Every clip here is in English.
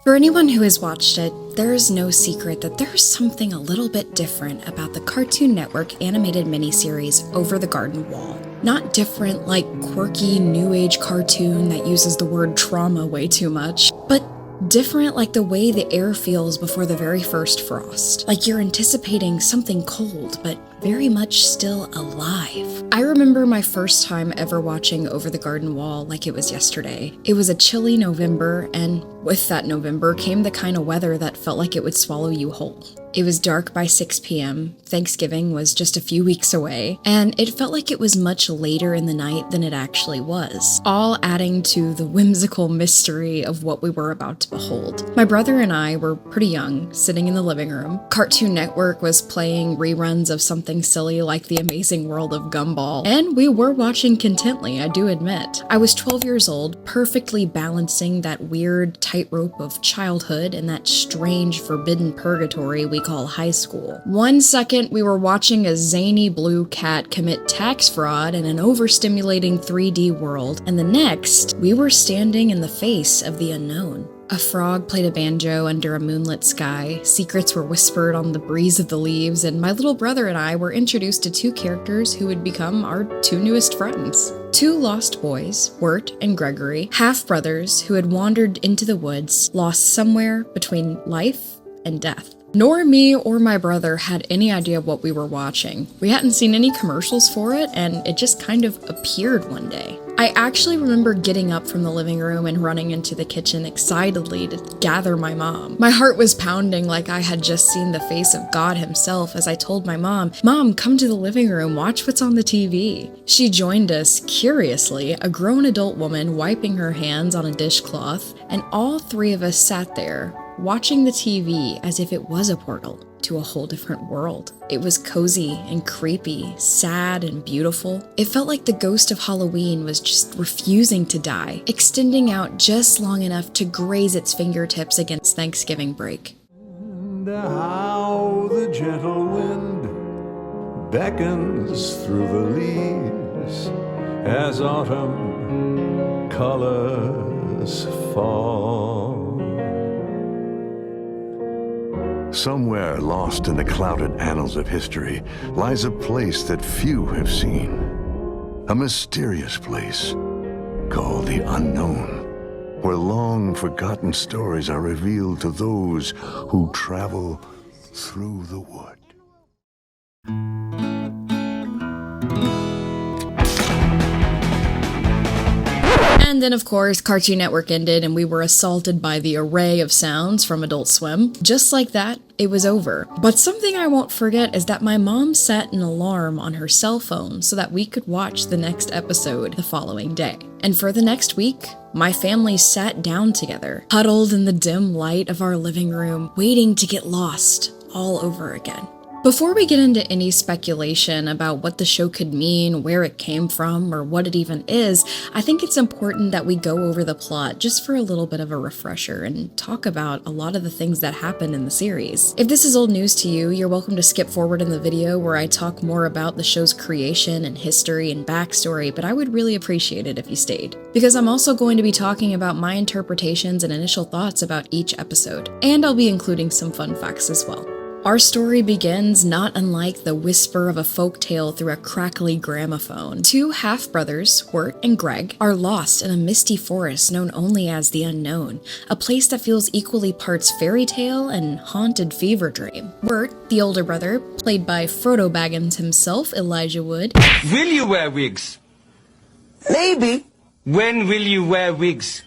For anyone who has watched it, there is no secret that there's something a little bit different about the Cartoon Network animated miniseries Over the Garden Wall. Not different like quirky new age cartoon that uses the word trauma way too much, but different like the way the air feels before the very first frost. Like you're anticipating something cold, but very much still alive. I remember my first time ever watching Over the Garden Wall like it was yesterday. It was a chilly November, and with that November came the kind of weather that felt like it would swallow you whole. It was dark by 6 p.m., Thanksgiving was just a few weeks away, and it felt like it was much later in the night than it actually was, all adding to the whimsical mystery of what we were about to behold. My brother and I were pretty young, sitting in the living room. Cartoon Network was playing reruns of something silly like The Amazing World of Gumball, and we were watching contently, I do admit. I was 12 years old, perfectly balancing that weird tightrope of childhood and that strange forbidden purgatory we call high school. 1 second, we were watching a zany blue cat commit tax fraud in an overstimulating 3D world, and the next, we were standing in the face of the unknown. A frog played a banjo under a moonlit sky, secrets were whispered on the breeze of the leaves, and my little brother and I were introduced to 2 characters who would become our 2 newest friends. 2 lost boys, Wirt and Gregory, half-brothers who had wandered into the woods, lost somewhere between life and death. Nor me or my brother had any idea what we were watching. We hadn't seen any commercials for it, and it just kind of appeared one day. I actually remember getting up from the living room and running into the kitchen excitedly to gather my mom. My heart was pounding like I had just seen the face of God himself as I told my mom, "Mom, come to the living room, watch what's on the TV." She joined us, curiously, a grown adult woman wiping her hands on a dishcloth, and all 3 of us sat there, watching the TV as if it was a portal to a whole different world. It was cozy and creepy, sad and beautiful. It felt like the ghost of Halloween was just refusing to die, extending out just long enough to graze its fingertips against Thanksgiving break. And how the gentle wind beckons through the leaves as autumn colors fall. Somewhere lost in the clouded annals of history lies a place that few have seen. A mysterious place called the unknown, where long forgotten stories are revealed to those who travel through the wood. And then, of course, Cartoon Network ended and we were assaulted by the array of sounds from Adult Swim. Just like that, it was over. But something I won't forget is that my mom set an alarm on her cell phone so that we could watch the next episode the following day. And for the next week, my family sat down together, huddled in the dim light of our living room, waiting to get lost all over again. Before we get into any speculation about what the show could mean, where it came from, or what it even is, I think it's important that we go over the plot just for a little bit of a refresher and talk about a lot of the things that happened in the series. If this is old news to you, you're welcome to skip forward in the video where I talk more about the show's creation and history and backstory, but I would really appreciate it if you stayed. Because I'm also going to be talking about my interpretations and initial thoughts about each episode, and I'll be including some fun facts as well. Our story begins not unlike the whisper of a folktale through a crackly gramophone. 2 half-brothers, Wirt and Greg, are lost in a misty forest known only as the Unknown, a place that feels equally parts fairy tale and haunted fever dream. Wirt, the older brother, played by Frodo Baggins himself, Elijah Wood. Will you wear wigs? Maybe. When will you wear wigs?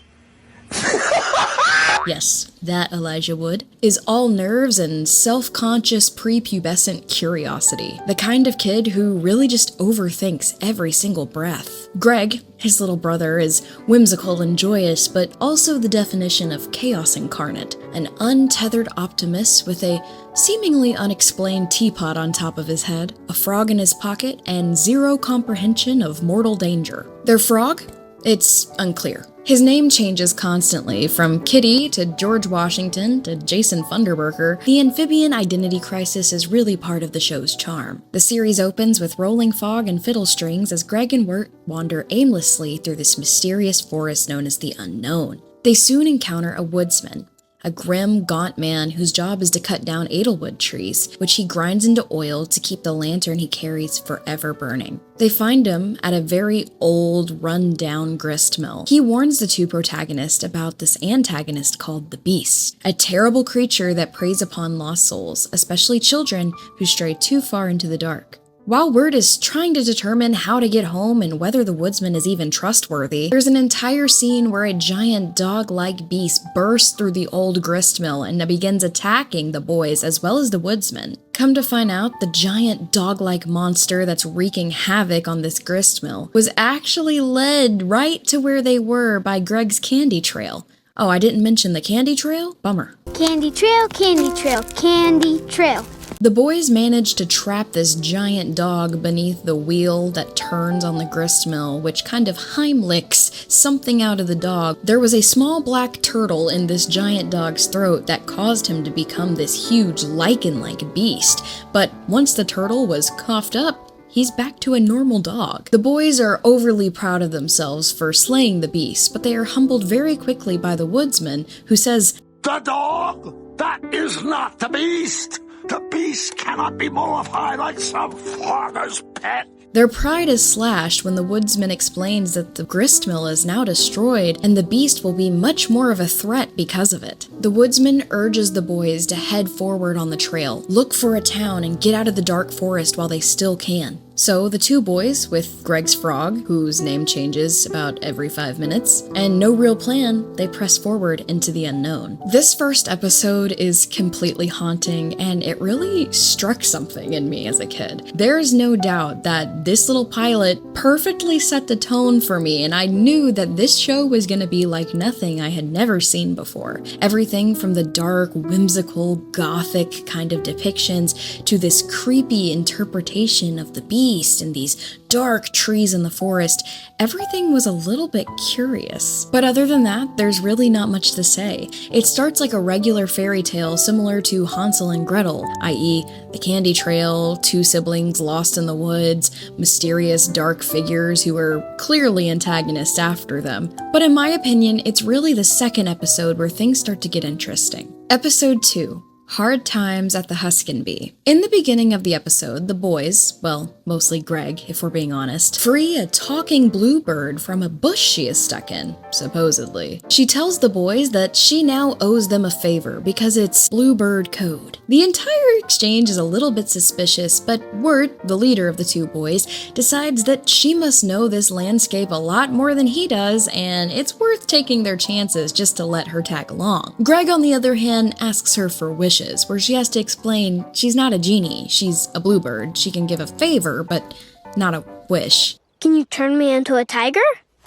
Yes, that Elijah Wood, is all nerves and self-conscious prepubescent curiosity. The kind of kid who really just overthinks every single breath. Greg, his little brother, is whimsical and joyous, but also the definition of chaos incarnate. An untethered optimist with a seemingly unexplained teapot on top of his head, a frog in his pocket, and zero comprehension of mortal danger. Their frog? It's unclear. His name changes constantly, from Kitty to George Washington to Jason Funderburker. The amphibian identity crisis is really part of the show's charm. The series opens with rolling fog and fiddle strings as Greg and Wirt wander aimlessly through this mysterious forest known as the Unknown. They soon encounter a woodsman, a grim, gaunt man whose job is to cut down edelwood trees, which he grinds into oil to keep the lantern he carries forever burning. They find him at a very old, run-down grist mill. He warns the two protagonists about this antagonist called the Beast, a terrible creature that preys upon lost souls, especially children who stray too far into the dark. While Wirt is trying to determine how to get home and whether the woodsman is even trustworthy, there's an entire scene where a giant dog-like beast bursts through the old grist mill and begins attacking the boys as well as the woodsman. Come to find out, the giant dog-like monster that's wreaking havoc on this grist mill was actually led right to where they were by Greg's candy trail. Oh, I didn't mention the candy trail? Bummer. Candy trail, candy trail, candy trail. The boys manage to trap this giant dog beneath the wheel that turns on the grist mill, which kind of Heimlichs something out of the dog. There was a small black turtle in this giant dog's throat that caused him to become this huge lichen-like beast. But once the turtle was coughed up, he's back to a normal dog. The boys are overly proud of themselves for slaying the beast, but they are humbled very quickly by the woodsman, who says, "The dog? That is not the beast! The beast cannot be mollified like some farmer's pet." Their pride is slashed when the woodsman explains that the grist mill is now destroyed and the beast will be much more of a threat because of it. The woodsman urges the boys to head forward on the trail, look for a town, and get out of the dark forest while they still can. So the two boys, with Greg's frog, whose name changes about every 5 minutes, and no real plan, they press forward into the unknown. This first episode is completely haunting, and it really struck something in me as a kid. There's no doubt that this little pilot perfectly set the tone for me, and I knew that this show was going to be like nothing I had never seen before. Everything from the dark, whimsical, gothic kind of depictions to this creepy interpretation of the beast and these dark trees in the forest, everything was a little bit curious. But other than that, there's really not much to say. It starts like a regular fairy tale similar to Hansel and Gretel, i.e. the candy trail, two siblings lost in the woods, mysterious dark figures who are clearly antagonists after them. But in my opinion, it's really the second episode where things start to get interesting. Episode 2. Hard Times at the Huskin Bee. In the beginning of the episode, the boys, well, mostly Greg, if we're being honest, free a talking bluebird from a bush she is stuck in, supposedly. She tells the boys that she now owes them a favor because it's bluebird code. The entire exchange is a little bit suspicious, but Wirt, the leader of the two boys, decides that she must know this landscape a lot more than he does, and it's worth taking their chances just to let her tag along. Greg, on the other hand, asks her for wishes, where she has to explain she's not a genie, she's a bluebird. She can give a favor, but not a wish. Can you turn me into a tiger?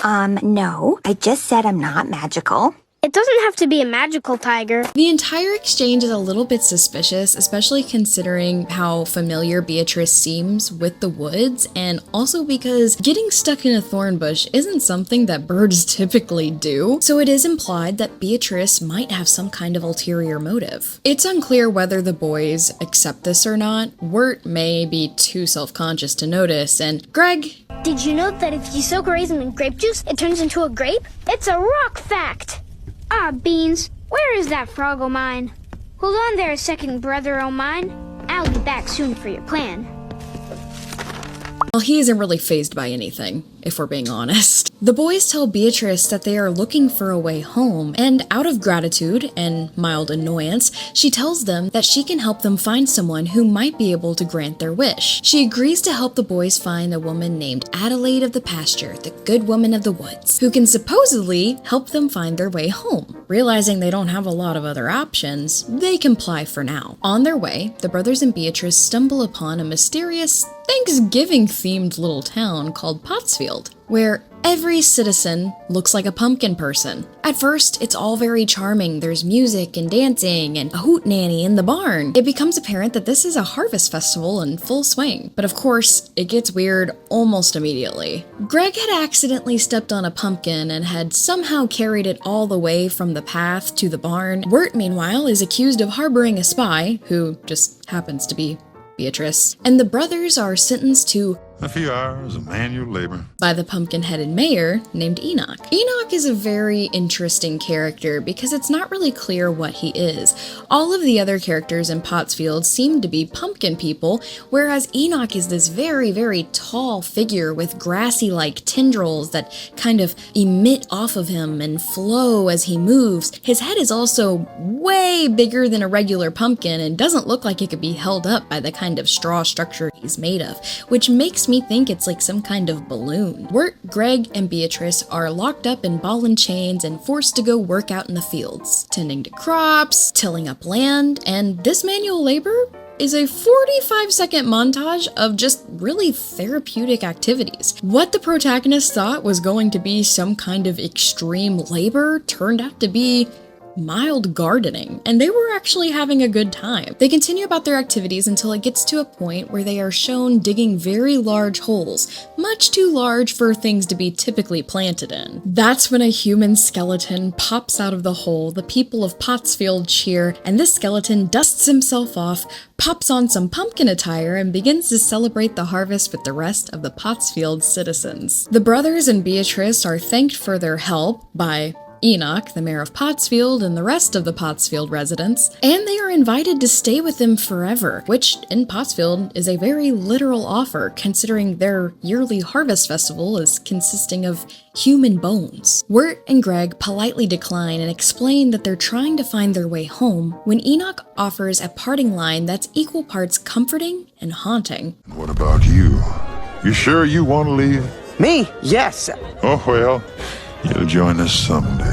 No. I just said I'm not magical. It doesn't have to be a magical tiger. The entire exchange is a little bit suspicious, especially considering how familiar Beatrice seems with the woods, and also because getting stuck in a thorn bush isn't something that birds typically do, so it is implied that Beatrice might have some kind of ulterior motive. It's unclear whether the boys accept this or not. Wirt may be too self-conscious to notice, and Greg... Did you know that if you soak a raisin in grape juice, it turns into a grape? It's a rock fact! Ah, beans, where is that frog o' mine? Hold on there a second, brother o' mine. I'll be back soon for your plan. Well, he isn't really fazed by anything, if we're being honest. The boys tell Beatrice that they are looking for a way home, and out of gratitude and mild annoyance, she tells them that she can help them find someone who might be able to grant their wish. She agrees to help the boys find a woman named Adelaide of the Pasture, the good woman of the woods, who can supposedly help them find their way home. Realizing they don't have a lot of other options, they comply for now. On their way, the brothers and Beatrice stumble upon a mysterious Thanksgiving-themed little town called Pottsfield, where every citizen looks like a pumpkin person. At first, it's all very charming. There's music and dancing and a hootenanny in the barn. It becomes apparent that this is a harvest festival in full swing. But of course, it gets weird almost immediately. Greg had accidentally stepped on a pumpkin and had somehow carried it all the way from the path to the barn. Wirt, meanwhile, is accused of harboring a spy, who just happens to be Beatrice, and the brothers are sentenced to A few hours of manual labor. By the pumpkin-headed mayor named Enoch. Enoch is a very interesting character because it's not really clear what he is. All of the other characters in Pottsfield seem to be pumpkin people, whereas Enoch is this very, very tall figure with grassy-like tendrils that kind of emit off of him and flow as he moves. His head is also way bigger than a regular pumpkin and doesn't look like it could be held up by the kind of straw structure he's made of, which makes me think it's like some kind of balloon. Wirt, Greg, and Beatrice are locked up in ball and chains and forced to go work out in the fields, tending to crops, tilling up land, and this manual labor is a 45-second montage of just really therapeutic activities. What the protagonist thought was going to be some kind of extreme labor turned out to be mild gardening, and they were actually having a good time. They continue about their activities until it gets to a point where they are shown digging very large holes, much too large for things to be typically planted in. That's when a human skeleton pops out of the hole, the people of Pottsfield cheer, and this skeleton dusts himself off, pops on some pumpkin attire, and begins to celebrate the harvest with the rest of the Pottsfield citizens. The brothers and Beatrice are thanked for their help by Enoch, the mayor of Pottsfield, and the rest of the Pottsfield residents, and they are invited to stay with them forever, which in Pottsfield is a very literal offer considering their yearly harvest festival is consisting of human bones. Wirt and Greg politely decline and explain that they're trying to find their way home when Enoch offers a parting line that's equal parts comforting and haunting. What about you? You sure you want to leave? Me? Yes. Oh, well, you'll join us someday.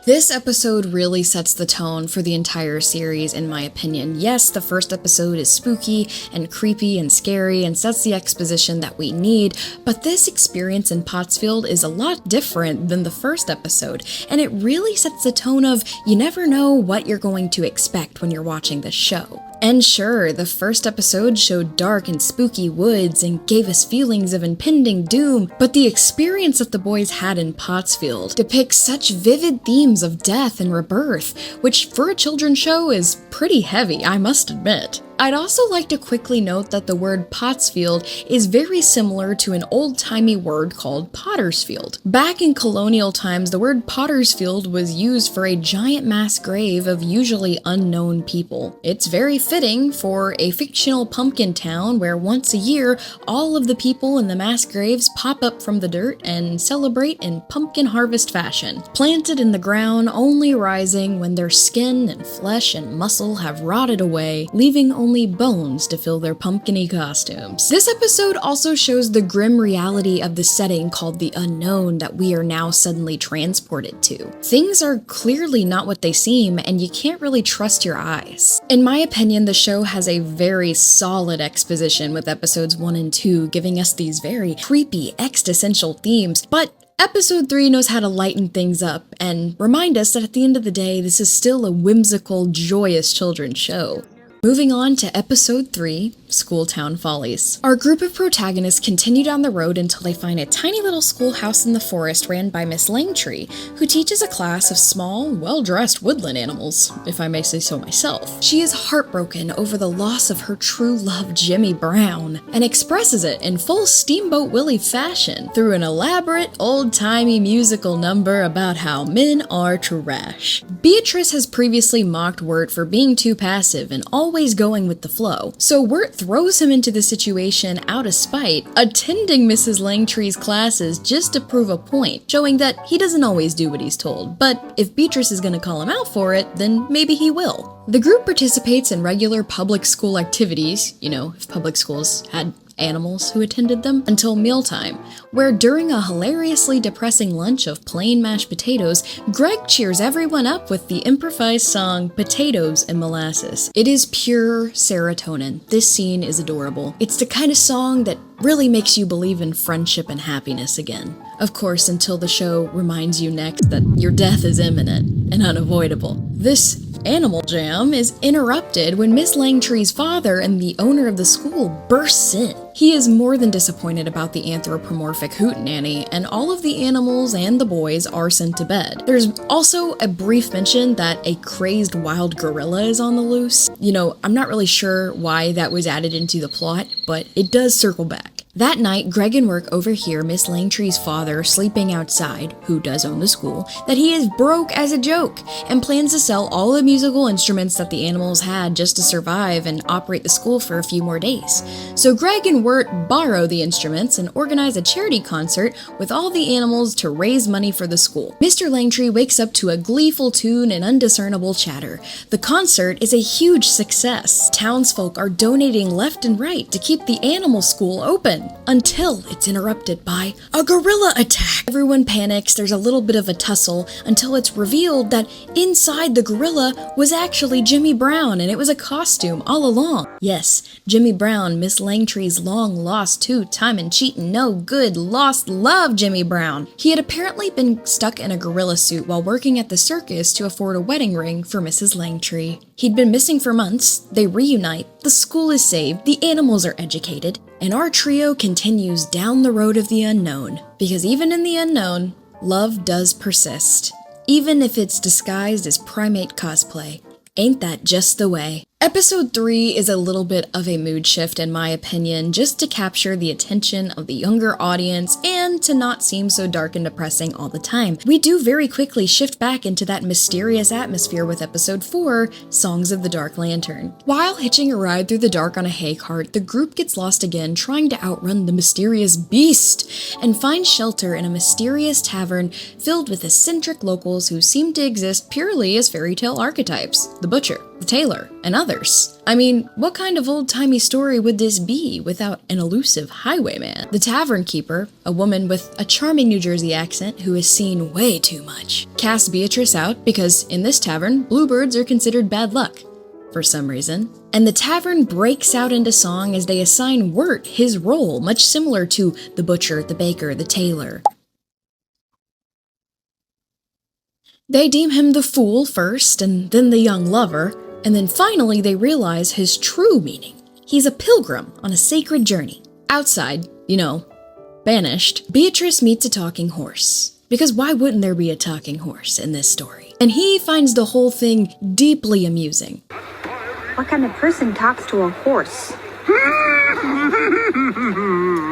This episode really sets the tone for the entire series, in my opinion. Yes, the first episode is spooky and creepy and scary and sets the exposition that we need, but this experience in Pottsfield is a lot different than the first episode, and it really sets the tone of you never know what you're going to expect when you're watching this show. And sure, the first episode showed dark and spooky woods and gave us feelings of impending doom, but the experience that the boys had in Pottsfield depicts such vivid themes of death and rebirth, which for a children's show is pretty heavy, I must admit. I'd also like to quickly note that the word Pottsfield is very similar to an old-timey word called Pottersfield. Back in colonial times, the word Pottersfield was used for a giant mass grave of usually unknown people. It's very fitting for a fictional pumpkin town where once a year, all of the people in the mass graves pop up from the dirt and celebrate in pumpkin harvest fashion, planted in the ground, only rising when their skin and flesh and muscle have rotted away, leaving only bones to fill their pumpkin-y costumes. This episode also shows the grim reality of the setting called the unknown that we are now suddenly transported to. Things are clearly not what they seem, and you can't really trust your eyes. In my opinion, the show has a very solid exposition with episodes 1 and 2 giving us these very creepy existential themes, but Episode 3 knows how to lighten things up and remind us that at the end of the day, this is still a whimsical, joyous children's show. Moving on to Episode 3, Schooltown Follies. Our group of protagonists continue down the road until they find a tiny little schoolhouse in the forest ran by Miss Langtree, who teaches a class of small, well-dressed woodland animals, if I may say so myself. She is heartbroken over the loss of her true love, Jimmy Brown, and expresses it in full Steamboat Willie fashion through an elaborate, old-timey musical number about how men are trash. Beatrice has previously mocked Wirt for being too passive and always going with the flow, so Wirt throws him into the situation out of spite, attending Mrs. Langtree's classes just to prove a point, showing that he doesn't always do what he's told, but if Beatrice is gonna call him out for it, then maybe he will. The group participates in regular public school activities, if public schools had animals who attended them, until mealtime, where during a hilariously depressing lunch of plain mashed potatoes, Greg cheers everyone up with the improvised song Potatoes and Molasses. It is pure serotonin. This scene is adorable. It's the kind of song that really makes you believe in friendship and happiness again. Of course, until the show reminds you next that your death is imminent and unavoidable. This animal jam is interrupted when Miss Langtry's father and the owner of the school bursts in. He is more than disappointed about the anthropomorphic hootenanny, and all of the animals and the boys are sent to bed. There's also a brief mention that a crazed wild gorilla is on the loose. I'm not really sure why that was added into the plot, but it does circle back. That night, Greg and Work overhear Miss Langtry's father sleeping outside, who does own the school, that he is broke as a joke, and plans to sell all the musical instruments that the animals had just to survive and operate the school for a few more days. So Greg and Wirt borrow the instruments and organize a charity concert with all the animals to raise money for the school. Mr. Langtry wakes up to a gleeful tune and undiscernible chatter. The concert is a huge success. Townsfolk are donating left and right to keep the animal school open, until it's interrupted by a gorilla attack. Everyone panics, there's a little bit of a tussle, until it's revealed that inside the gorilla was actually Jimmy Brown, and it was a costume all along. Yes, Jimmy Brown, Miss Langtry's long-lost two-time and cheatin' no good lost love Jimmy Brown. He had apparently been stuck in a gorilla suit while working at the circus to afford a wedding ring for Mrs. Langtry. He'd been missing for months, they reunite, the school is saved, the animals are educated, and our trio continues down the road of the unknown. Because even in the unknown, love does persist. Even if it's disguised as primate cosplay. Ain't that just the way? Episode 3 is a little bit of a mood shift in my opinion, just to capture the attention of the younger audience and to not seem so dark and depressing all the time. We do very quickly shift back into that mysterious atmosphere with episode 4, Songs of the Dark Lantern. While hitching a ride through the dark on a hay cart, the group gets lost again trying to outrun the mysterious beast and find shelter in a mysterious tavern filled with eccentric locals who seem to exist purely as fairy tale archetypes. The butcher, the tailor, and others. I mean, what kind of old-timey story would this be without an elusive highwayman? The tavern keeper, a woman with a charming New Jersey accent who has seen way too much, casts Beatrice out because in this tavern, bluebirds are considered bad luck, for some reason. And the tavern breaks out into song as they assign Wirt his role, much similar to the butcher, the baker, the tailor. They deem him the fool first, and then the young lover, and then finally they realize his true meaning. He's a pilgrim on a sacred journey. Outside, banished, Beatrice meets a talking horse. Because why wouldn't there be a talking horse in this story? And he finds the whole thing deeply amusing. What kind of person talks to a horse?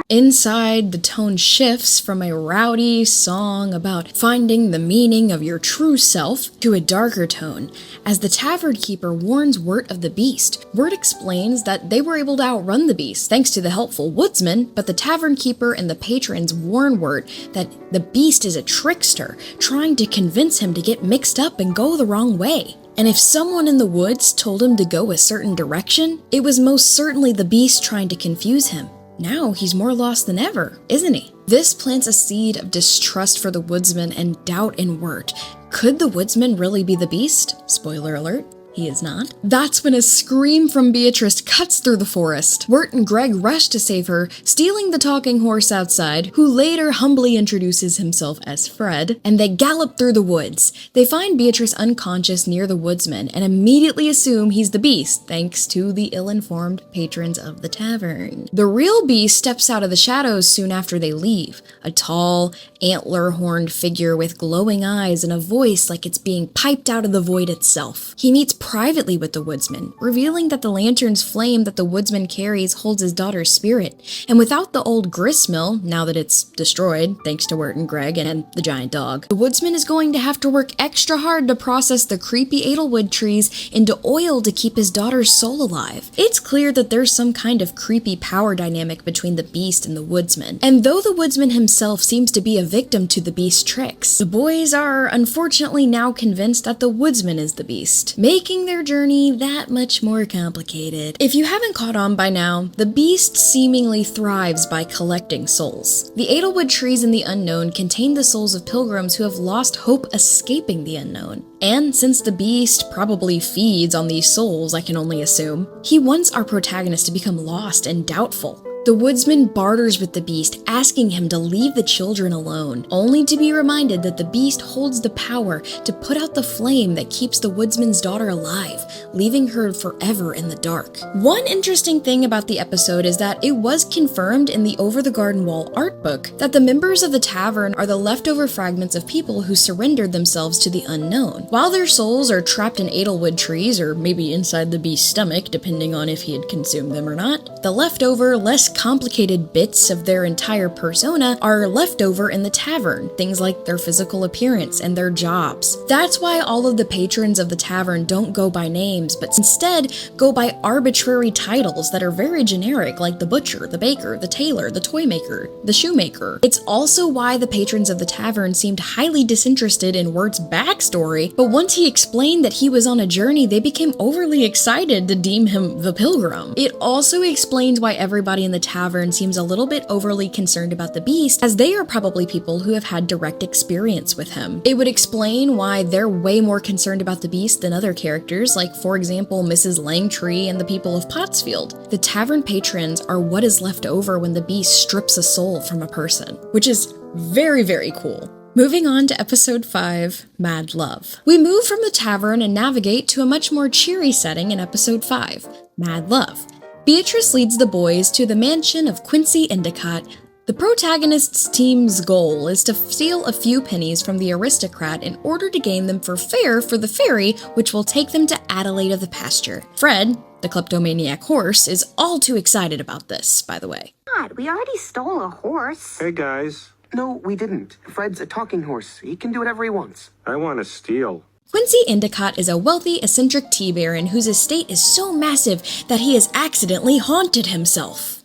Inside, the tone shifts from a rowdy song about finding the meaning of your true self to a darker tone, as the tavern keeper warns Wirt of the beast. Wirt explains that they were able to outrun the beast thanks to the helpful woodsman, but the tavern keeper and the patrons warn Wirt that the beast is a trickster, trying to convince him to get mixed up and go the wrong way. And if someone in the woods told him to go a certain direction, it was most certainly the beast trying to confuse him. Now he's more lost than ever, isn't he? This plants a seed of distrust for the woodsman and doubt in Wirt. Could the woodsman really be the beast? Spoiler alert. He is not. That's when a scream from Beatrice cuts through the forest. Wirt and Greg rush to save her, stealing the talking horse outside, who later humbly introduces himself as Fred, and they gallop through the woods. They find Beatrice unconscious near the woodsman and immediately assume he's the beast, thanks to the ill-informed patrons of the tavern. The real beast steps out of the shadows soon after they leave, a tall, antler-horned figure with glowing eyes and a voice like it's being piped out of the void itself. He meets privately with the woodsman, revealing that the lantern's flame that the woodsman carries holds his daughter's spirit, and without the old gristmill, now that it's destroyed, thanks to Wirt and Greg and the giant dog, the woodsman is going to have to work extra hard to process the creepy Edelwood trees into oil to keep his daughter's soul alive. It's clear that there's some kind of creepy power dynamic between the beast and the woodsman, and though the woodsman himself seems to be a victim to the beast's tricks, the boys are unfortunately now convinced that the woodsman is the beast, making their journey that much more complicated. If you haven't caught on by now, the beast seemingly thrives by collecting souls. The Edelwood trees in the unknown contain the souls of pilgrims who have lost hope escaping the unknown. And since the beast probably feeds on these souls, I can only assume, he wants our protagonist to become lost and doubtful. The woodsman barters with the beast, asking him to leave the children alone, only to be reminded that the beast holds the power to put out the flame that keeps the woodsman's daughter alive, leaving her forever in the dark. One interesting thing about the episode is that it was confirmed in the Over the Garden Wall art book that the members of the tavern are the leftover fragments of people who surrendered themselves to the unknown. While their souls are trapped in edelwood trees, or maybe inside the beast's stomach, depending on if he had consumed them or not, the leftover, less complicated bits of their entire persona are left over in the tavern, things like their physical appearance and their jobs. That's why all of the patrons of the tavern don't go by names, but instead go by arbitrary titles that are very generic, like the butcher, the baker, the tailor, the toy maker, the shoemaker. It's also why the patrons of the tavern seemed highly disinterested in Wirt's backstory, but once he explained that he was on a journey, they became overly excited to deem him the pilgrim. It also explains why everybody in the tavern seems a little bit overly concerned about the beast, as they are probably people who have had direct experience with him. It would explain why they're way more concerned about the beast than other characters, like for example Mrs. Langtree and the people of Pottsfield. The tavern patrons are what is left over when the beast strips a soul from a person, which is very, very cool. Moving on to episode 5, Mad Love. We move from the tavern and navigate to a much more cheery setting in episode 5, Mad Love. Beatrice leads the boys to the mansion of Quincy Endicott. The protagonist's team's goal is to steal a few pennies from the aristocrat in order to gain them for fare for the ferry, which will take them to Adelaide of the Pasture. Fred, the kleptomaniac horse, is all too excited about this, by the way. God, we already stole a horse. Hey guys, No, we didn't. Fred's a talking horse. He can do whatever he wants. I want to steal. Quincy Endicott is a wealthy, eccentric tea baron whose estate is so massive that he has accidentally haunted himself.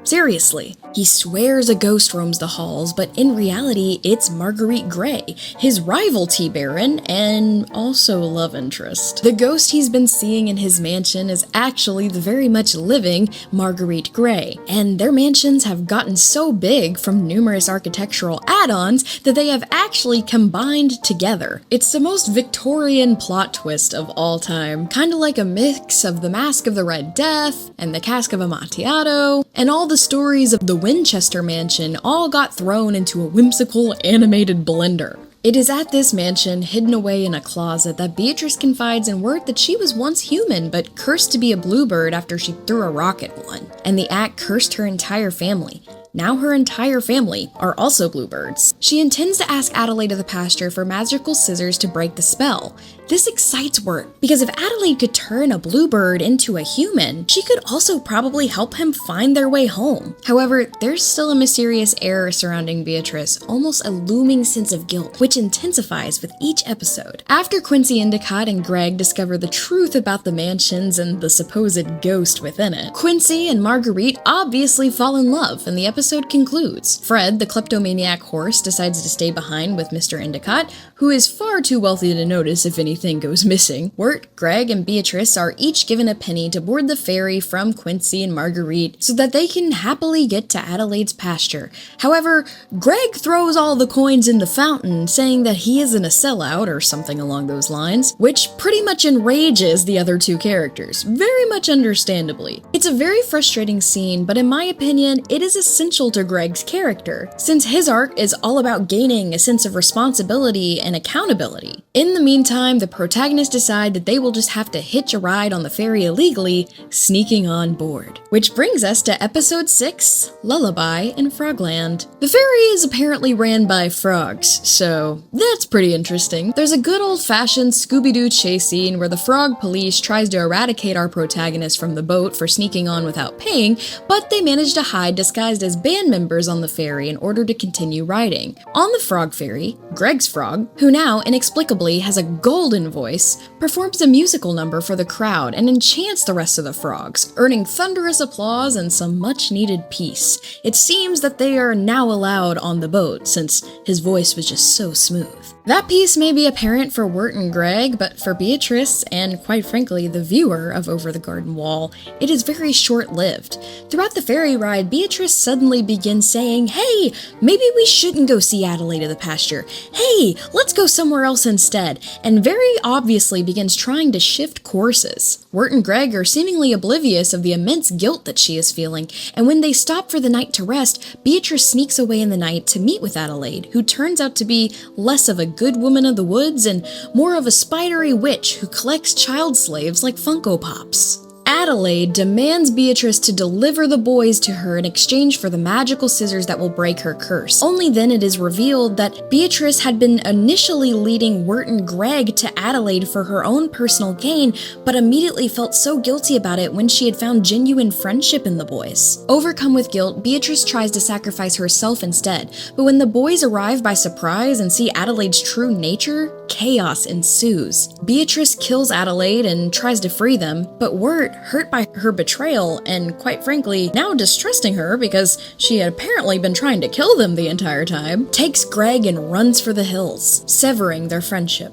Seriously, he swears a ghost roams the halls, but in reality, it's Marguerite Gray, his rival tea baron, and also love interest. The ghost he's been seeing in his mansion is actually the very much living Marguerite Gray, and their mansions have gotten so big from numerous architectural add-ons that they have actually combined together. It's the most Victorian plot twist of all time, kinda like a mix of the Mask of the Red Death and the Cask of Amontillado, and all the stories of the Winchester Mansion all got thrown into a whimsical animated blender. It is at this mansion, hidden away in a closet, that Beatrice confides in Wirt that she was once human, but cursed to be a bluebird after she threw a rock at one, and the act cursed her entire family. Now her entire family are also bluebirds. She intends to ask Adelaide of the Pasture for magical scissors to break the spell. This excites Wirt, because if Adelaide could turn a bluebird into a human, she could also probably help him find their way home. However, there's still a mysterious air surrounding Beatrice, almost a looming sense of guilt, which intensifies with each episode. After Quincy Endicott and Greg discover the truth about the mansions and the supposed ghost within it, Quincy and Marguerite obviously fall in love, and the episode concludes. Fred, the kleptomaniac horse, decides to stay behind with Mr. Endicott, who is far too wealthy to notice if anything goes missing. Wirt, Greg, and Beatrice are each given a penny to board the ferry from Quincy and Marguerite so that they can happily get to Adelaide's pasture. However, Greg throws all the coins in the fountain, saying that he isn't a sellout or something along those lines, which pretty much enrages the other two characters, very much understandably. It's a very frustrating scene, but in my opinion, it is essential to Greg's character, since his arc is all about gaining a sense of responsibility and accountability. In the meantime, the protagonists decide that they will just have to hitch a ride on the ferry illegally, sneaking on board. Which brings us to episode 6, Lullaby in Frogland. The ferry is apparently ran by frogs, so that's pretty interesting. There's a good old-fashioned Scooby-Doo chase scene where the frog police tries to eradicate our protagonist from the boat for sneaking on without paying, but they manage to hide disguised as band members on the ferry in order to continue riding. On the frog ferry, Greg's frog, who now inexplicably has a golden voice, performs a musical number for the crowd and enchants the rest of the frogs, earning thunderous applause and some much-needed peace. It seems that they are now allowed on the boat, since his voice was just so smooth. That piece may be apparent for Wirt and Greg, but for Beatrice, and quite frankly, the viewer of Over the Garden Wall, it is very short-lived. Throughout the ferry ride, Beatrice suddenly begins saying, "Hey, maybe we shouldn't go see Adelaide of the pasture. Hey, let's go somewhere else instead," and very obviously begins trying to shift courses. Wirt and Greg are seemingly oblivious of the immense guilt that she is feeling, and when they stop for the night to rest, Beatrice sneaks away in the night to meet with Adelaide, who turns out to be less of a good woman of the woods and more of a spidery witch who collects child slaves like Funko Pops. Adelaide demands Beatrice to deliver the boys to her in exchange for the magical scissors that will break her curse. Only then it is revealed that Beatrice had been initially leading Wirt and Greg to Adelaide for her own personal gain, but immediately felt so guilty about it when she had found genuine friendship in the boys. Overcome with guilt, Beatrice tries to sacrifice herself instead, but when the boys arrive by surprise and see Adelaide's true nature, chaos ensues. Beatrice kills Adelaide and tries to free them, but Wirt, hurt by her betrayal and, quite frankly, now distrusting her because she had apparently been trying to kill them the entire time, takes Greg and runs for the hills, severing their friendship.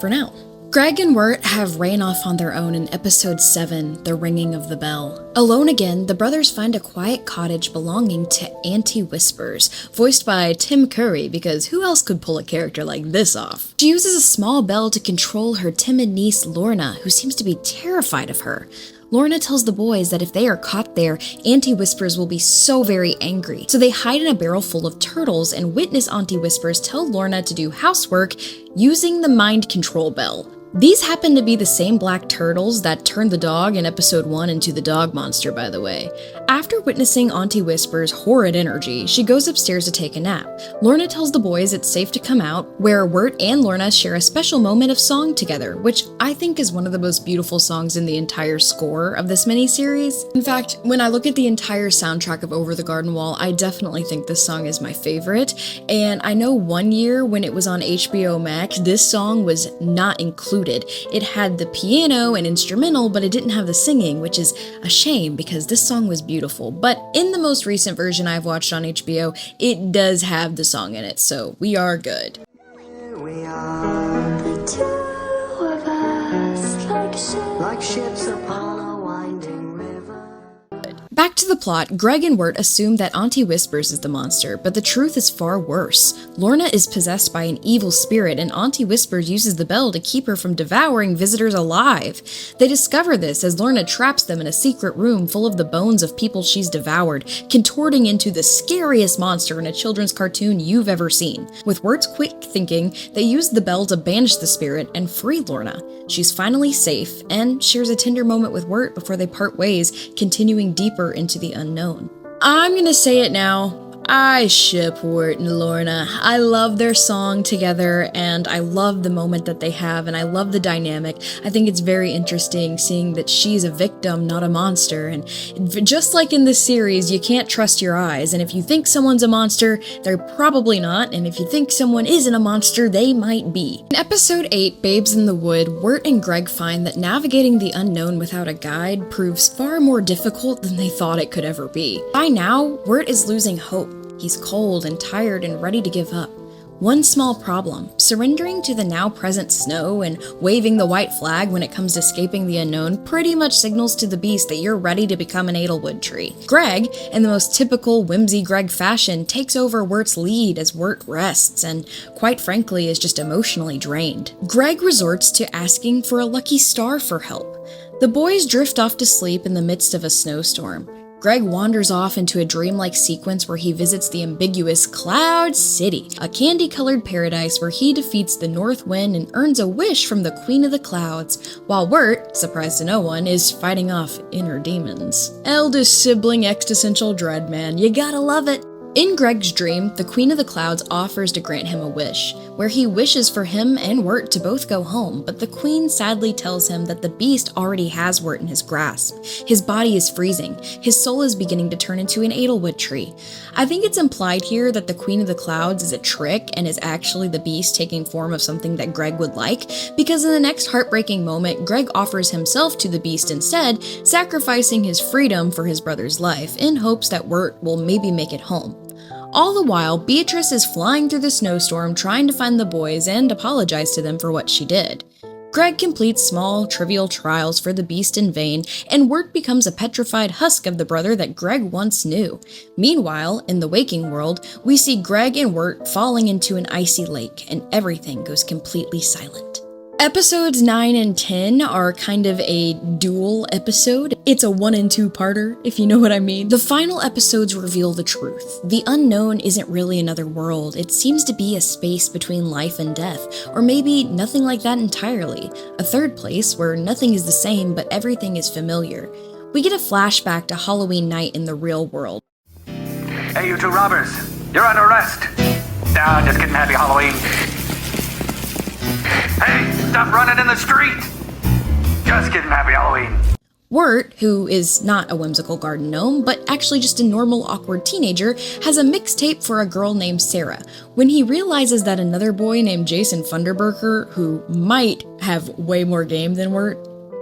For now. Greg and Wirt have ran off on their own in episode 7, The Ringing of the Bell. Alone again, the brothers find a quiet cottage belonging to Auntie Whispers, voiced by Tim Curry, because who else could pull a character like this off? She uses a small bell to control her timid niece Lorna, who seems to be terrified of her. Lorna tells the boys that if they are caught there, Auntie Whispers will be so very angry. So they hide in a barrel full of turtles and witness Auntie Whispers tell Lorna to do housework using the mind control bell. These happen to be the same black turtles that turned the dog in episode 1 into the dog monster, by the way. After witnessing Auntie Whisper's horrid energy, she goes upstairs to take a nap. Lorna tells the boys it's safe to come out, where Wirt and Lorna share a special moment of song together, which I think is one of the most beautiful songs in the entire score of this miniseries. In fact, when I look at the entire soundtrack of Over the Garden Wall, I definitely think this song is my favorite, and I know one year when it was on HBO Max, this song was not included. It had the piano and instrumental, but it didn't have the singing, which is a shame because this song was beautiful. But in the most recent version I've watched on HBO, it does have the song in it, so we are good. We are the two of us, like ships upon a winding river. Back to the plot, Greg and Wirt assume that Auntie Whispers is the monster, but the truth is far worse. Lorna is possessed by an evil spirit, and Auntie Whispers uses the bell to keep her from devouring visitors alive. They discover this as Lorna traps them in a secret room full of the bones of people she's devoured, contorting into the scariest monster in a children's cartoon you've ever seen. With Wirt's quick thinking, they use the bell to banish the spirit and free Lorna. She's finally safe, and shares a tender moment with Wirt before they part ways, continuing deeper into the unknown. I'm gonna say it now. I ship Wirt and Lorna. I love their song together, and I love the moment that they have, and I love the dynamic. I think it's very interesting seeing that she's a victim, not a monster, and just like in this series, you can't trust your eyes, and if you think someone's a monster, they're probably not, and if you think someone isn't a monster, they might be. In episode 8, Babes in the Wood, Wirt and Greg find that navigating the unknown without a guide proves far more difficult than they thought it could ever be. By now, Wirt is losing hope. He's cold and tired and ready to give up. One small problem, surrendering to the now present snow and waving the white flag when it comes to escaping the unknown pretty much signals to the beast that you're ready to become an Edelwood tree. Greg, in the most typical whimsy Greg fashion, takes over Wirt's lead as Wirt rests and, quite frankly, is just emotionally drained. Greg resorts to asking for a lucky star for help. The boys drift off to sleep in the midst of a snowstorm. Greg wanders off into a dreamlike sequence where he visits the ambiguous Cloud City, a candy-colored paradise where he defeats the North Wind and earns a wish from the Queen of the Clouds, while Wirt, surprise to no one, is fighting off inner demons. Eldest sibling existential dread, man, you gotta love it! In Greg's dream, the Queen of the Clouds offers to grant him a wish, where he wishes for him and Wirt to both go home, but the Queen sadly tells him that the beast already has Wirt in his grasp. His body is freezing, his soul is beginning to turn into an Edelwood tree. I think it's implied here that the Queen of the Clouds is a trick and is actually the beast taking form of something that Greg would like, because in the next heartbreaking moment, Greg offers himself to the beast instead, sacrificing his freedom for his brother's life, in hopes that Wirt will maybe make it home. All the while, Beatrice is flying through the snowstorm trying to find the boys and apologize to them for what she did. Greg completes small, trivial trials for the beast in vain, and Wirt becomes a petrified husk of the brother that Greg once knew. Meanwhile, in the waking world, we see Greg and Wirt falling into an icy lake, and everything goes completely silent. Episodes 9 and 10 are kind of a dual episode. It's a 1 and 2-parter, if you know what I mean. The final episodes reveal the truth. The unknown isn't really another world. It seems to be a space between life and death, or maybe nothing like that entirely. A third place where nothing is the same, but everything is familiar. We get a flashback to Halloween night in the real world. Hey, you two robbers. You're under arrest. Nah, just kidding. Happy Halloween. Hey, stop running in the street! Just kidding, happy Halloween. Wirt, who is not a whimsical garden gnome, but actually just a normal, awkward teenager, has a mixtape for a girl named Sarah. When he realizes that another boy named Jason Funderburker, who might have way more game than Wirt,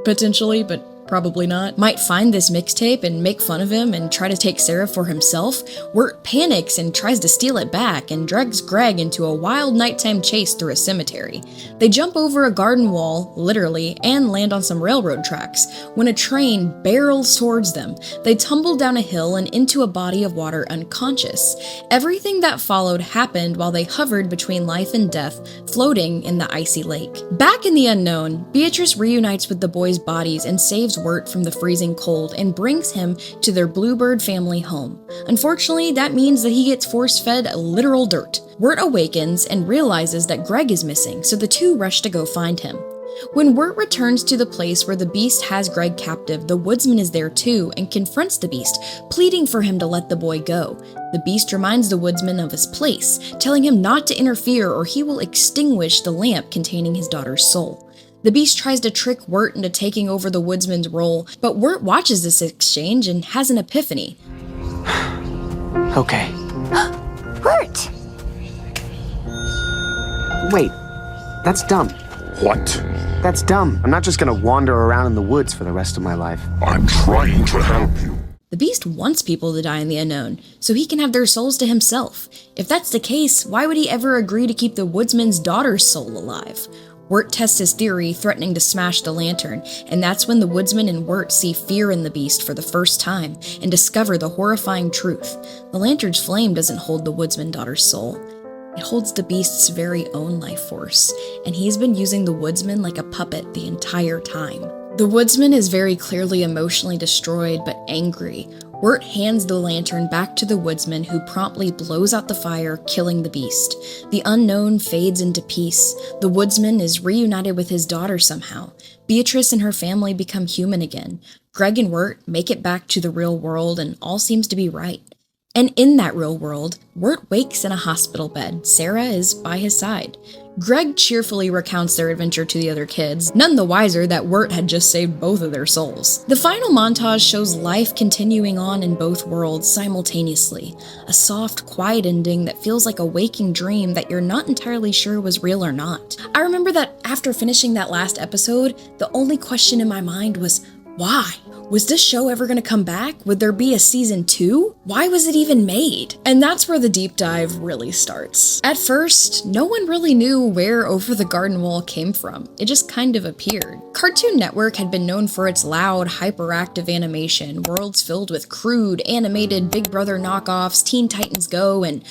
potentially, but probably not, might find this mixtape and make fun of him and try to take Sarah for himself, Wirt panics and tries to steal it back and drags Greg into a wild nighttime chase through a cemetery. They jump over a garden wall, literally, and land on some railroad tracks. When a train barrels towards them, they tumble down a hill and into a body of water unconscious. Everything that followed happened while they hovered between life and death, floating in the icy lake. Back in the unknown, Beatrice reunites with the boys' bodies and saves Wirt from the freezing cold and brings him to their Bluebird family home. Unfortunately, that means that he gets force-fed literal dirt. Wirt awakens and realizes that Greg is missing, so the two rush to go find him. When Wirt returns to the place where the beast has Greg captive, the woodsman is there too and confronts the beast, pleading for him to let the boy go. The beast reminds the woodsman of his place, telling him not to interfere or he will extinguish the lamp containing his daughter's soul. The beast tries to trick Wirt into taking over the woodsman's role, but Wirt watches this exchange and has an epiphany. Okay. Wirt! Wait, that's dumb. What? That's dumb. I'm not just gonna wander around in the woods for the rest of my life. I'm trying to help you. The beast wants people to die in the unknown, so he can have their souls to himself. If that's the case, why would he ever agree to keep the woodsman's daughter's soul alive? Wirt tests his theory, threatening to smash the lantern, and that's when the woodsman and Wirt see fear in the beast for the first time and discover the horrifying truth. The lantern's flame doesn't hold the woodsman daughter's soul. It holds the beast's very own life force, and he's been using the woodsman like a puppet the entire time. The woodsman is very clearly emotionally destroyed but angry. Wirt hands the lantern back to the woodsman, who promptly blows out the fire, killing the beast. The unknown fades into peace. The woodsman is reunited with his daughter somehow. Beatrice and her family become human again. Greg and Wirt make it back to the real world, and all seems to be right. And in that real world, Wirt wakes in a hospital bed. Sarah is by his side. Greg cheerfully recounts their adventure to the other kids, none the wiser that Wirt had just saved both of their souls. The final montage shows life continuing on in both worlds simultaneously. A soft, quiet ending that feels like a waking dream that you're not entirely sure was real or not. I remember that after finishing that last episode, the only question in my mind was, why? Was this show ever going to come back? Would there be a season 2? Why was it even made? And that's where the deep dive really starts. At first, no one really knew where Over the Garden Wall came from. It just kind of appeared. Cartoon Network had been known for its loud, hyperactive animation, worlds filled with crude, animated Big Brother knockoffs, Teen Titans Go, and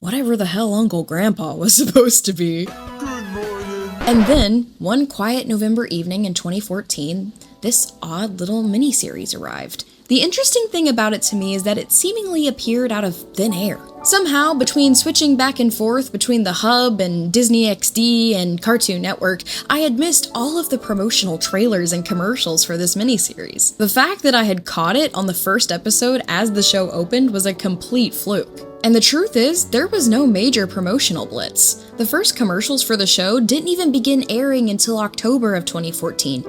whatever the hell Uncle Grandpa was supposed to be. Good morning. And then, one quiet November evening in 2014, this odd little miniseries arrived. The interesting thing about it to me is that it seemingly appeared out of thin air. Somehow, between switching back and forth between the Hub and Disney XD and Cartoon Network, I had missed all of the promotional trailers and commercials for this miniseries. The fact that I had caught it on the first episode as the show opened was a complete fluke. And the truth is, there was no major promotional blitz. The first commercials for the show didn't even begin airing until October of 2014,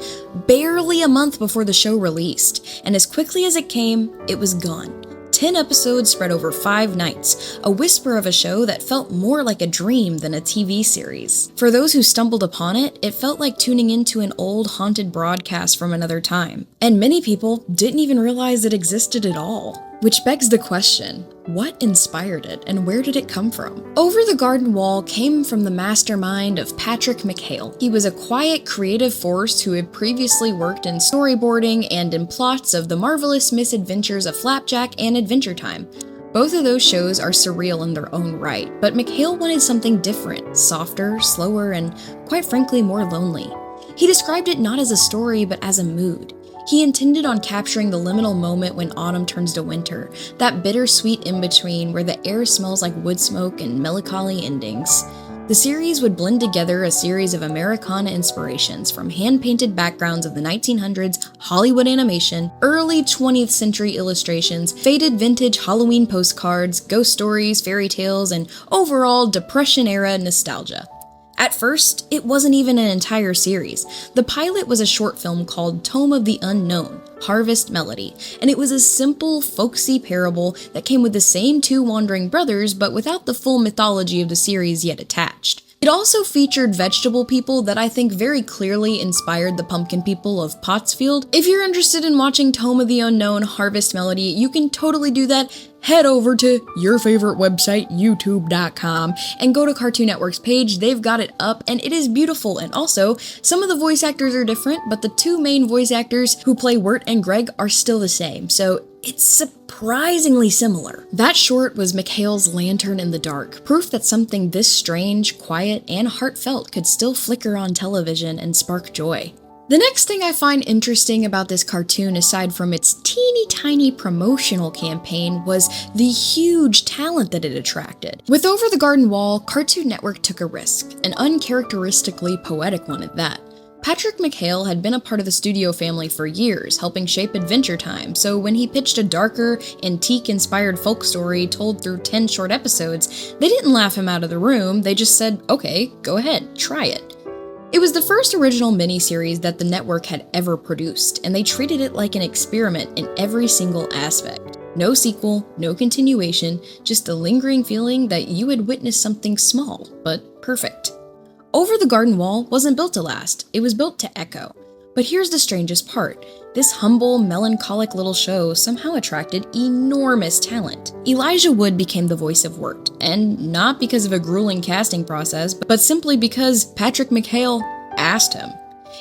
barely a month before the show released, and as quickly as it came, it was gone. 10 episodes spread over 5 nights, a whisper of a show that felt more like a dream than a TV series. For those who stumbled upon it, it felt like tuning into an old haunted broadcast from another time. And many people didn't even realize it existed at all. Which begs the question, What inspired it, and where did it come from? Over the Garden Wall came from the mastermind of Patrick McHale. He was a quiet, creative force who had previously worked in storyboarding and in plots of The Marvelous Misadventures of Flapjack and Adventure Time. Both of those shows are surreal in their own right, but McHale wanted something different, softer, slower, and quite frankly more lonely. He described it not as a story, but as a mood. He intended on capturing the liminal moment when autumn turns to winter, that bittersweet in-between where the air smells like wood smoke and melancholy endings. The series would blend together a series of Americana inspirations from hand-painted backgrounds of the 1900s Hollywood animation, early 20th century illustrations, faded vintage Halloween postcards, ghost stories, fairy tales, and overall Depression-era nostalgia. At first, it wasn't even an entire series. The pilot was a short film called Tome of the Unknown, Harvest Melody, and it was a simple, folksy parable that came with the same two wandering brothers, but without the full mythology of the series yet attached. It also featured vegetable people that I think very clearly inspired the pumpkin people of Pottsfield. If you're interested in watching Tome of the Unknown, Harvest Melody, you can totally do that. Head over to your favorite website, youtube.com, and go to Cartoon Network's page. They've got it up, and it is beautiful. And also, some of the voice actors are different, but the two main voice actors who play Wirt and Greg are still the same, so it's surprisingly similar. That short was McHale's Lantern in the Dark, proof that something this strange, quiet, and heartfelt could still flicker on television and spark joy. The next thing I find interesting about this cartoon, aside from its teeny tiny promotional campaign, was the huge talent that it attracted. With Over the Garden Wall, Cartoon Network took a risk, an uncharacteristically poetic one at that. Patrick McHale had been a part of the studio family for years, helping shape Adventure Time, so when he pitched a darker, antique-inspired folk story told through 10 short episodes, they didn't laugh him out of the room, they just said, okay, go ahead, try it. It was the first original miniseries that the network had ever produced, and they treated it like an experiment in every single aspect. No sequel, no continuation, just a lingering feeling that you had witnessed something small, but perfect. Over the Garden Wall wasn't built to last, it was built to echo. But here's the strangest part. This humble, melancholic little show somehow attracted enormous talent. Elijah Wood became the voice of Wirt, and not because of a grueling casting process, but simply because Patrick McHale asked him.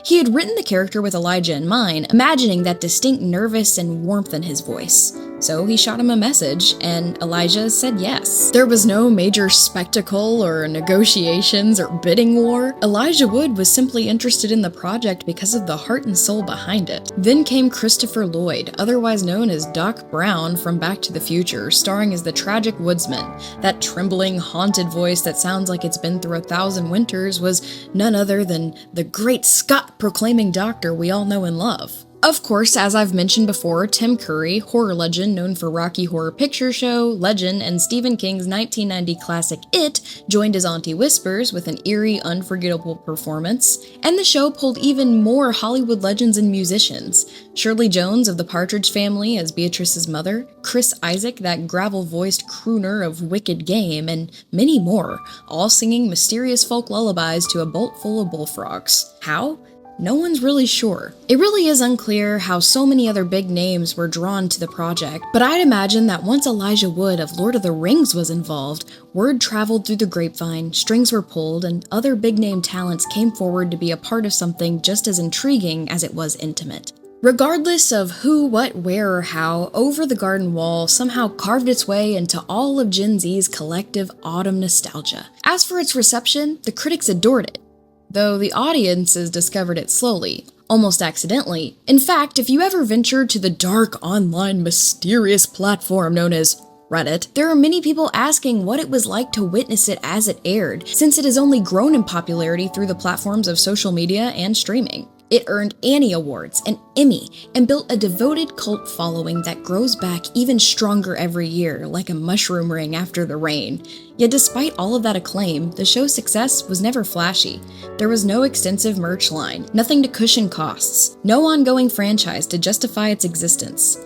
He had written the character with Elijah in mind, imagining that distinct nervous and warmth in his voice. So he shot him a message, and Elijah said yes. There was no major spectacle or negotiations or bidding war. Elijah Wood was simply interested in the project because of the heart and soul behind it. Then came Christopher Lloyd, otherwise known as Doc Brown from Back to the Future, starring as the tragic woodsman. That trembling, haunted voice that sounds like it's been through 1,000 winters was none other than the great Scott-proclaiming doctor we all know and love. Of course, as I've mentioned before, Tim Curry, horror legend known for Rocky Horror Picture Show, Legend, and Stephen King's 1990 classic It, joined as Auntie Whispers with an eerie, unforgettable performance, and the show pulled even more Hollywood legends and musicians. Shirley Jones of the Partridge Family as Beatrice's mother, Chris Isaac, that gravel-voiced crooner of Wicked Game, and many more, all singing mysterious folk lullabies to a boat full of bullfrogs. How? No one's really sure. It really is unclear how so many other big names were drawn to the project, but I'd imagine that once Elijah Wood of Lord of the Rings was involved, word traveled through the grapevine, strings were pulled, and other big-name talents came forward to be a part of something just as intriguing as it was intimate. Regardless of who, what, where, or how, Over the Garden Wall somehow carved its way into all of Gen Z's collective autumn nostalgia. As for its reception, the critics adored it, though the audiences discovered it slowly, almost accidentally. In fact, if you ever ventured to the dark, online, mysterious platform known as Reddit, there are many people asking what it was like to witness it as it aired, since it has only grown in popularity through the platforms of social media and streaming. It earned Annie Awards, an Emmy, and built a devoted cult following that grows back even stronger every year, like a mushroom ring after the rain. Yet despite all of that acclaim, the show's success was never flashy. There was no extensive merch line, nothing to cushion costs, no ongoing franchise to justify its existence.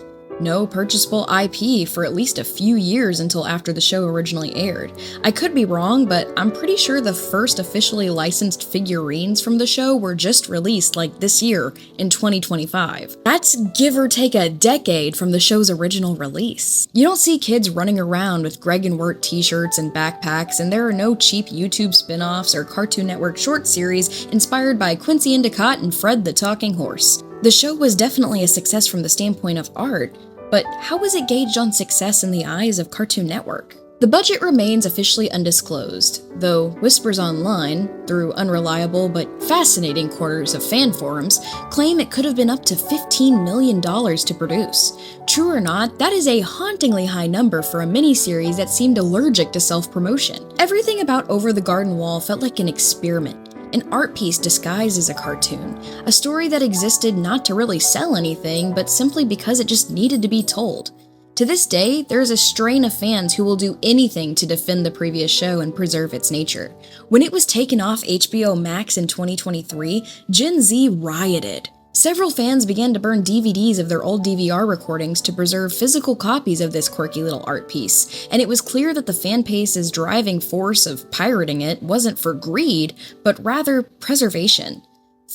no purchasable IP for at least a few years until after the show originally aired. I could be wrong, but I'm pretty sure the first officially licensed figurines from the show were just released like this year in 2025. That's give or take a decade from the show's original release. You don't see kids running around with Greg and Wirt t-shirts and backpacks, and there are no cheap YouTube spin-offs or Cartoon Network short series inspired by Quincy Endicott and Fred the Talking Horse. The show was definitely a success from the standpoint of art, but how was it gauged on success in the eyes of Cartoon Network? The budget remains officially undisclosed, though whispers online, through unreliable but fascinating quarters of fan forums, claim it could have been up to $15 million to produce. True or not, that is a hauntingly high number for a miniseries that seemed allergic to self-promotion. Everything about Over the Garden Wall felt like an experiment. An art piece disguised as a cartoon, a story that existed not to really sell anything, but simply because it just needed to be told. To this day, there is a strain of fans who will do anything to defend the previous show and preserve its nature. When it was taken off HBO Max in 2023, Gen Z rioted. Several fans began to burn DVDs of their old DVR recordings to preserve physical copies of this quirky little art piece, and it was clear that the fan base's driving force of pirating it wasn't for greed, but rather preservation.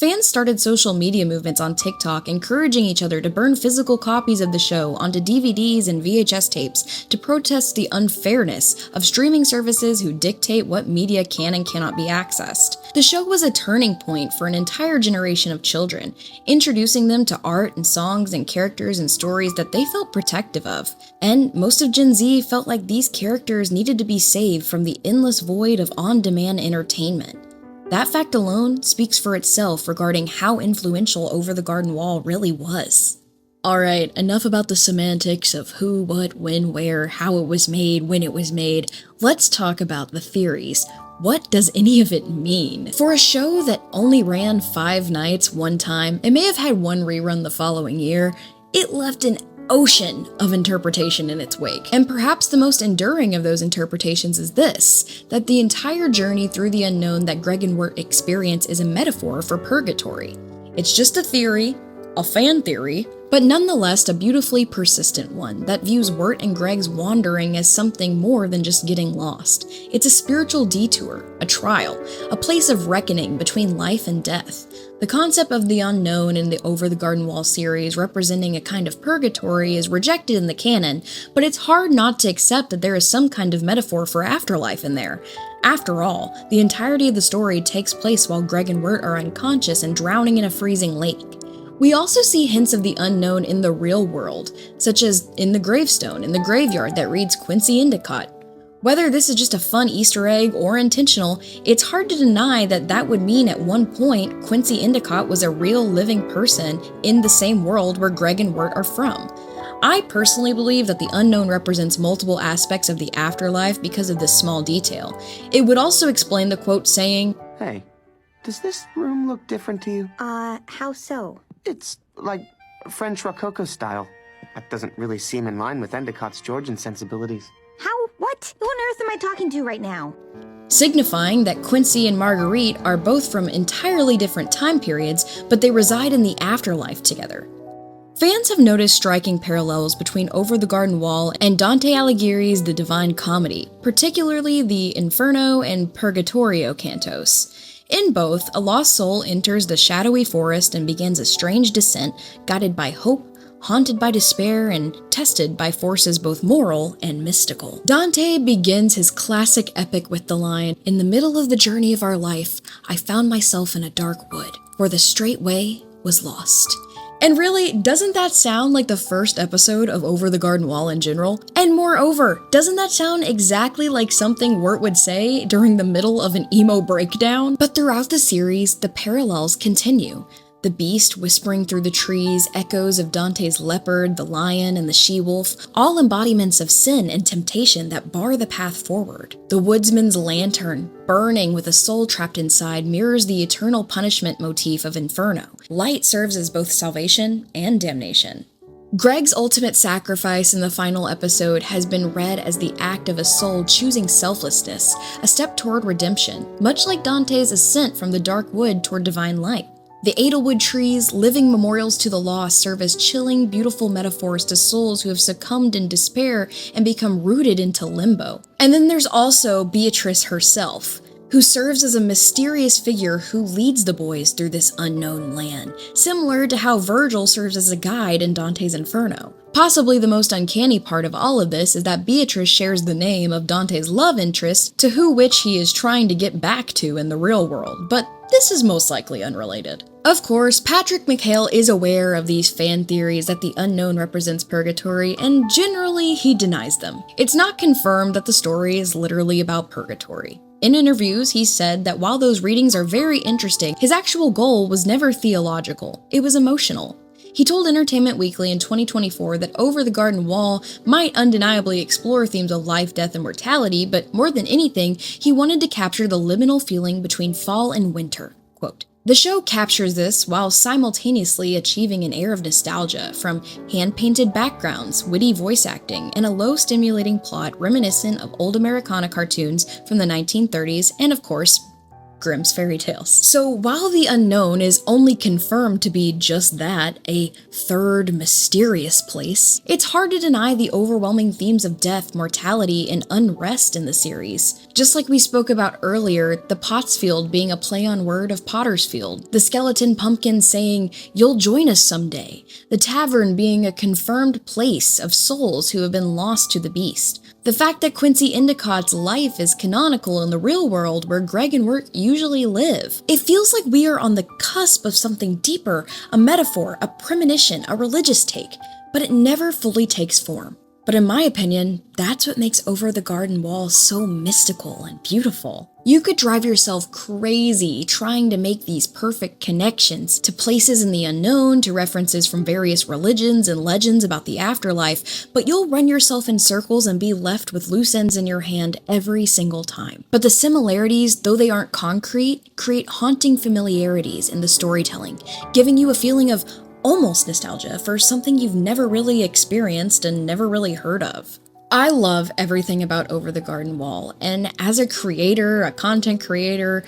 Fans started social media movements on TikTok encouraging each other to burn physical copies of the show onto DVDs and VHS tapes to protest the unfairness of streaming services who dictate what media can and cannot be accessed. The show was a turning point for an entire generation of children, introducing them to art and songs and characters and stories that they felt protective of. And most of Gen Z felt like these characters needed to be saved from the endless void of on-demand entertainment. That fact alone speaks for itself regarding how influential Over the Garden Wall really was. Alright, enough about the semantics of who, what, when, where, how it was made, when it was made. Let's talk about the theories. What does any of it mean? For a show that only ran 5 nights one time, and may have had one rerun the following year, it left an ocean of interpretation in its wake. And perhaps the most enduring of those interpretations is this, that the entire journey through the unknown that Greg and Wirt experience is a metaphor for purgatory. It's just a theory, a fan theory, but nonetheless a beautifully persistent one that views Wirt and Greg's wandering as something more than just getting lost. It's a spiritual detour, a trial, a place of reckoning between life and death. The concept of the unknown in the Over the Garden Wall series representing a kind of purgatory is rejected in the canon, but it's hard not to accept that there is some kind of metaphor for afterlife in there. After all, the entirety of the story takes place while Greg and Wirt are unconscious and drowning in a freezing lake. We also see hints of the unknown in the real world, such as in the gravestone in the graveyard that reads Quincy Endicott. Whether this is just a fun Easter egg or intentional, it's hard to deny that that would mean at one point Quincy Endicott was a real living person in the same world where Greg and Wirt are from. I personally believe that the unknown represents multiple aspects of the afterlife because of this small detail. It would also explain the quote saying, Hey, does this room look different to you? How so? It's like French Rococo style. That doesn't really seem in line with Endicott's Georgian sensibilities. How? What? Who on earth am I talking to right now? signifying that Quincy and Marguerite are both from entirely different time periods, but they reside in the afterlife together. Fans have noticed striking parallels between Over the Garden Wall and Dante Alighieri's The Divine Comedy, particularly the Inferno and Purgatorio cantos. In both, a lost soul enters the shadowy forest and begins a strange descent, guided by hope, haunted by despair, and tested by forces both moral and mystical. Dante begins his classic epic with the line, "In the middle of the journey of our life, I found myself in a dark wood, for the straight way was lost." And really, doesn't that sound like the first episode of Over the Garden Wall in general? And moreover, doesn't that sound exactly like something Wirt would say during the middle of an emo breakdown? But throughout the series, the parallels continue. The beast whispering through the trees, echoes of Dante's leopard, the lion, and the she-wolf, all embodiments of sin and temptation that bar the path forward. The woodsman's lantern, burning with a soul trapped inside, mirrors the eternal punishment motif of Inferno. Light serves as both salvation and damnation. Greg's ultimate sacrifice in the final episode has been read as the act of a soul choosing selflessness, a step toward redemption, much like Dante's ascent from the dark wood toward divine light. The Edelwood trees, living memorials to the lost, serve as chilling, beautiful metaphors to souls who have succumbed in despair and become rooted into limbo. And then there's also Beatrice herself, who serves as a mysterious figure who leads the boys through this unknown land, similar to how Virgil serves as a guide in Dante's Inferno. Possibly the most uncanny part of all of this is that Beatrice shares the name of Dante's love interest, to which he is trying to get back to in the real world, but this is most likely unrelated. Of course, Patrick McHale is aware of these fan theories that the unknown represents purgatory, and generally he denies them. It's not confirmed that the story is literally about purgatory. In interviews, he said that while those readings are very interesting, his actual goal was never theological, it was emotional. He told Entertainment Weekly in 2024 that Over the Garden Wall might undeniably explore themes of life, death, and mortality, but more than anything, he wanted to capture the liminal feeling between fall and winter. Quote, "The show captures this while simultaneously achieving an air of nostalgia from hand-painted backgrounds, witty voice acting, and a low-stimulating plot reminiscent of old Americana cartoons from the 1930s and, of course, Grimm's fairy tales." So while the unknown is only confirmed to be just that, a third mysterious place, it's hard to deny the overwhelming themes of death, mortality, and unrest in the series. Just like we spoke about earlier, the Pottsfield being a play on word of Pottersfield, the skeleton pumpkin saying, "You'll join us someday," the Tavern being a confirmed place of souls who have been lost to the beast. The fact that Quincy Endicott's life is canonical in the real world where Greg and Wirt usually live. It feels like we are on the cusp of something deeper, a metaphor, a premonition, a religious take, but it never fully takes form. But in my opinion, that's what makes Over the Garden Wall so mystical and beautiful. You could drive yourself crazy trying to make these perfect connections to places in the unknown, to references from various religions and legends about the afterlife, but you'll run yourself in circles and be left with loose ends in your hand every single time. But the similarities, though they aren't concrete, create haunting familiarities in the storytelling, giving you a feeling of almost nostalgia for something you've never really experienced and never really heard of. I love everything about Over the Garden Wall, and as a creator, a content creator,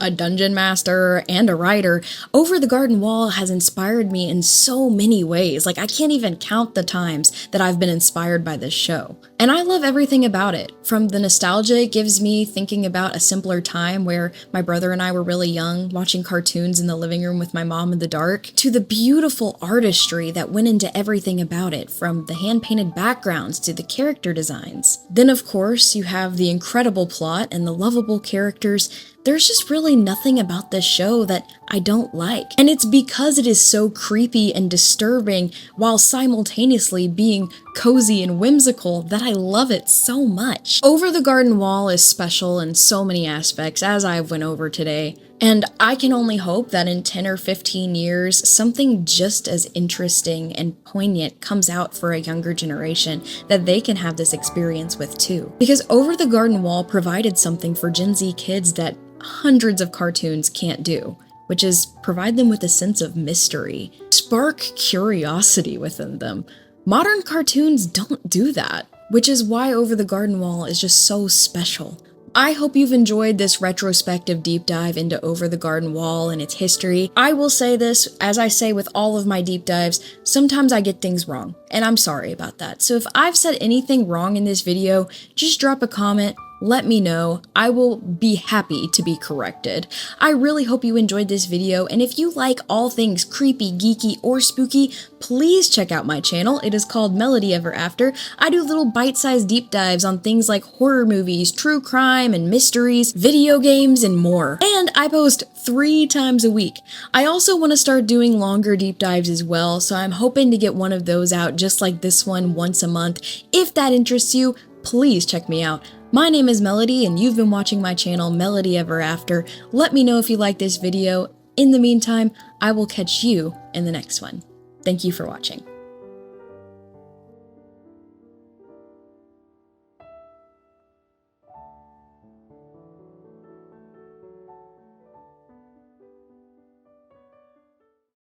a dungeon master, and a writer, Over the Garden Wall has inspired me in so many ways. Like, I can't even count the times that I've been inspired by this show. And I love everything about it. From the nostalgia it gives me thinking about a simpler time where my brother and I were really young, watching cartoons in the living room with my mom in the dark, to the beautiful artistry that went into everything about it, from the hand-painted backgrounds to the character designs. Then of course you have the incredible plot and the lovable characters. There's just really nothing about this show that I don't like. And it's because it is so creepy and disturbing while simultaneously being cozy and whimsical that I love it so much. Over the Garden Wall is special in so many aspects, as I've went over today. And I can only hope that in 10 or 15 years, something just as interesting and poignant comes out for a younger generation that they can have this experience with too. Because Over the Garden Wall provided something for Gen Z kids that hundreds of cartoons can't do, which is provide them with a sense of mystery, spark curiosity within them. Modern cartoons don't do that, which is why Over the Garden Wall is just so special. I hope you've enjoyed this retrospective deep dive into Over the Garden Wall and its history. I will say this, as I say with all of my deep dives, sometimes I get things wrong, and I'm sorry about that. So if I've said anything wrong in this video, just drop a comment, let me know. I will be happy to be corrected. I really hope you enjoyed this video, and if you like all things creepy, geeky, or spooky, please check out my channel. It is called Melody Ever After. I do little bite-sized deep dives on things like horror movies, true crime and mysteries, video games, and more. And I post 3 times a week. I also want to start doing longer deep dives as well, so I'm hoping to get one of those out just like this one once a month. If that interests you, please check me out. My name is Melody, and you've been watching my channel, Melody Ever After. Let me know if you like this video. In the meantime, I will catch you in the next one. Thank you for watching.